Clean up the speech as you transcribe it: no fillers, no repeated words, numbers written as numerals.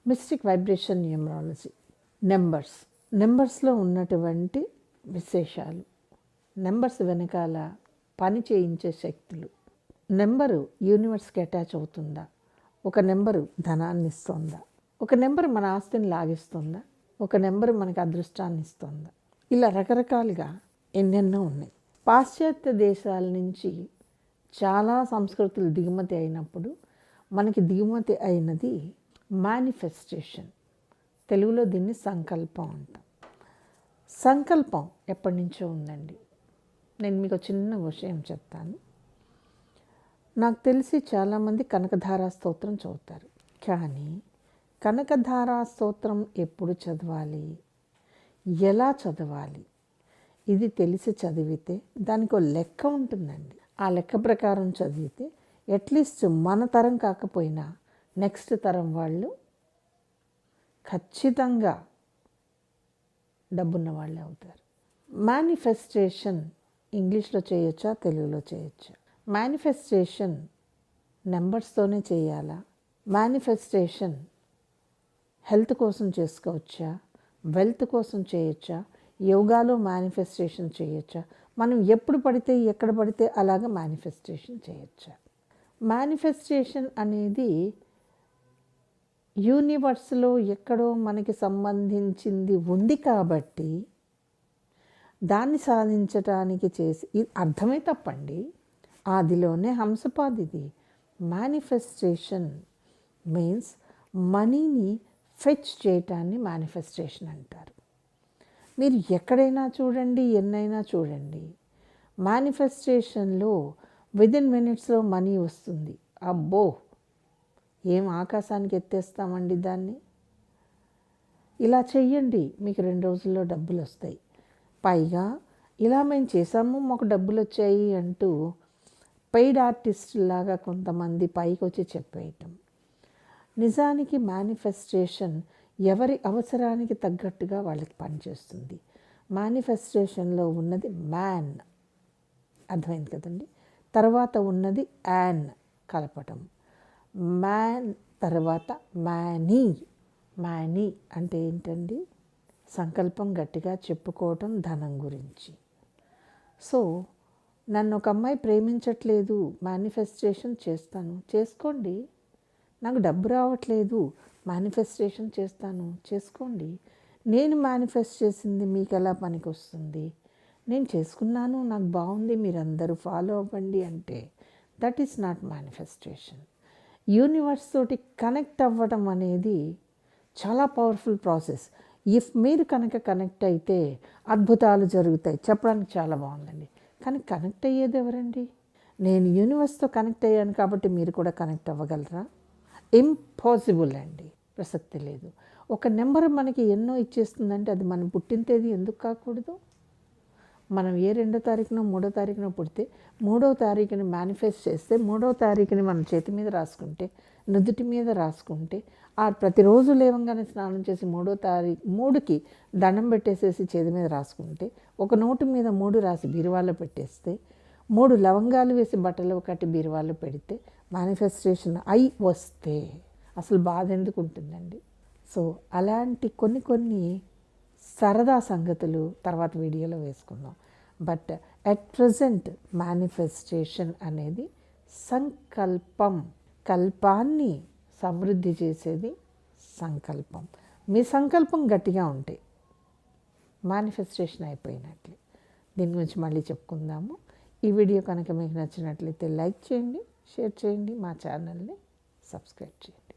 Mystic vibration numerology. నెంబర్స్లో ఉన్నటువంటి విశేషాలు, numbers వెనకాల పని చేయించే శక్తులు. నెంబరు యూనివర్స్కి అటాచ్ అవుతుందా? ఒక నెంబరు ధనాన్ని ఇస్తుందా? ఒక నెంబరు మన ఆస్తిని లాగిస్తుందా? ఒక నెంబరు మనకి అదృష్టాన్ని ఇస్తుందా? ఇలా రకరకాలుగా ఎన్నెన్నో ఉన్నాయి. పాశ్చాత్య దేశాల నుంచి చాలా సంస్కృతులు దిగుమతి అయినప్పుడు మనకి దిగుమతి అయినది మేనిఫెస్టేషన్. తెలుగులో దీన్ని సంకల్పం అంటాం. సంకల్పం ఎప్పటి నుంచో ఉందండి. నేను మీకు చిన్న విషయం చెప్తాను. నాకు తెలిసి చాలామంది కనకధారా స్తోత్రం చదువుతారు. కానీ కనకధారా స్తోత్రం ఎప్పుడు చదవాలి, ఎలా చదవాలి, ఇది తెలిసి చదివితే దానికి ఒక లెక్క ఉంటుందండి. ఆ లెక్క ప్రకారం చదివితే అట్లీస్ట్ మన తరం కాకపోయినా నెక్స్ట్ తరం వాళ్ళు ఖచ్చితంగా డబ్బున్న వాళ్ళే అవుతారు. మేనిఫెస్టేషన్ ఇంగ్లీష్లో చేయొచ్చా, తెలుగులో చేయొచ్చా? మేనిఫెస్టేషన్ నెంబర్స్తోనే చేయాలా? మేనిఫెస్టేషన్ హెల్త్ కోసం చేసుకోవచ్చా, వెల్త్ కోసం చేయొచ్చా, యోగాలో మేనిఫెస్టేషన్ చేయొచ్చా, మనం ఎప్పుడు పడితే ఎక్కడ పడితే అలాగా మేనిఫెస్టేషన్ చేయొచ్చా? మేనిఫెస్టేషన్ అనేది యూనివర్స్లో ఎక్కడో మనకి సంబంధించింది ఉంది కాబట్టి దాన్ని సాధించటానికి చేసి, ఇది అర్థమే తప్పండి. ఆదిలోనే హంసపాదిది. మేనిఫెస్టేషన్ మీన్స్ మనీని ఫెచ్ చేయటాన్ని మేనిఫెస్టేషన్ అంటారు. మీరు ఎక్కడైనా చూడండి, ఎన్నైనా చూడండి, మేనిఫెస్టేషన్లో విదిన్ మినిట్స్లో మనీ వస్తుంది. అబ్బో, ఏం ఆకాశానికి ఎత్తేస్తామండి దాన్ని. ఇలా చెయ్యండి, మీకు 2 రోజుల్లో డబ్బులు వస్తాయి. పైగా ఇలా మేము చేసాము, మాకు డబ్బులు వచ్చాయి అంటూ పెయిడ్ ఆర్టిస్ట్ లాగా కొంతమంది పైకి వచ్చి చెప్పేయటం. నిజానికి మేనిఫెస్టేషన్ ఎవరి అవసరానికి తగ్గట్టుగా వాళ్ళకి పనిచేస్తుంది. మేనిఫెస్టేషన్లో ఉన్నది మ్యాన్, అర్థమైంది కదండి. తర్వాత ఉన్నది యాన్, కలపటం. మ్యాన్ తర్వాత మ్యానీ అంటే ఏంటండి? సంకల్పం గట్టిగా చెప్పుకోవటం ధనం గురించి. సో నన్ను ఒక అమ్మాయి ప్రేమించట్లేదు, మేనిఫెస్టేషన్ చేస్తాను, చేసుకోండి. నాకు డబ్బు రావట్లేదు, మేనిఫెస్టేషన్ చేస్తాను, చేసుకోండి. నేను మేనిఫెస్ట్ చేసింది మీకు ఎలా పనికి వస్తుంది? నేను చేసుకున్నాను, నాకు బాగుంది, మీరందరూ ఫాలో అవ్వండి అంటే that is not manifestation. Universe తోటి కనెక్ట్ అవ్వడం అనేది చాలా పవర్ఫుల్ ప్రాసెస్. ఇఫ్ మీరు కనుక కనెక్ట్ అయితే అద్భుతాలు జరుగుతాయి. చెప్పడానికి చాలా బాగుందండి, కానీ కనెక్ట్ అయ్యేది ఎవరండి? నేను యూనివర్స్తో కనెక్ట్ అయ్యాను కాబట్టి మీరు కూడా కనెక్ట్ అవ్వగలరా? ఇంపాసిబుల్ అండి, ప్రసక్తి లేదు. ఒక నెంబర్ మనకి ఎన్నో ఇచ్చేస్తుందంటే అది మనం పుట్టిన తేదీ ఎందుకు కాకూడదు? మనం ఏ 2వ తారీఖునో 3వ తారీఖునో పుడితే 3వ తారీఖుని మేనిఫెస్ట్ చేస్తే 3వ తారీఖుని మన చేతి మీద రాసుకుంటే, నుదుటి మీద రాసుకుంటే, ఆ ప్రతిరోజు లేవంగానే స్నానం చేసి 3కి దండం పెట్టేసేసి చేతి మీద రాసుకుంటే, ఒక నోటు మీద 3 రాసి బీరువాలో పెట్టేస్తే, 3 లవంగాలు వేసి బట్టలో కట్టి బీరువాలో పెడితే మేనిఫెస్టేషన్ అయి వస్తే అసలు బాధ ఎందుకు ఉంటుందండి? సో అలాంటి కొన్ని సరదా సంగతులు తర్వాత వీడియోలో వేసుకుందాం. బట్ అట్ ప్రజెంట్ మేనిఫెస్టేషన్ అనేది సంకల్పం. కల్పాన్ని సమృద్ధి చేసేది సంకల్పం. మీ సంకల్పం గట్టిగా ఉంటే మేనిఫెస్టేషన్ అయిపోయినట్లే. దీని గురించి మళ్ళీ చెప్పుకుందాము. ఈ వీడియో కనుక మీకు నచ్చినట్లయితే లైక్ చేయండి, షేర్ చేయండి, మా ఛానల్ని సబ్స్క్రైబ్ చేయండి.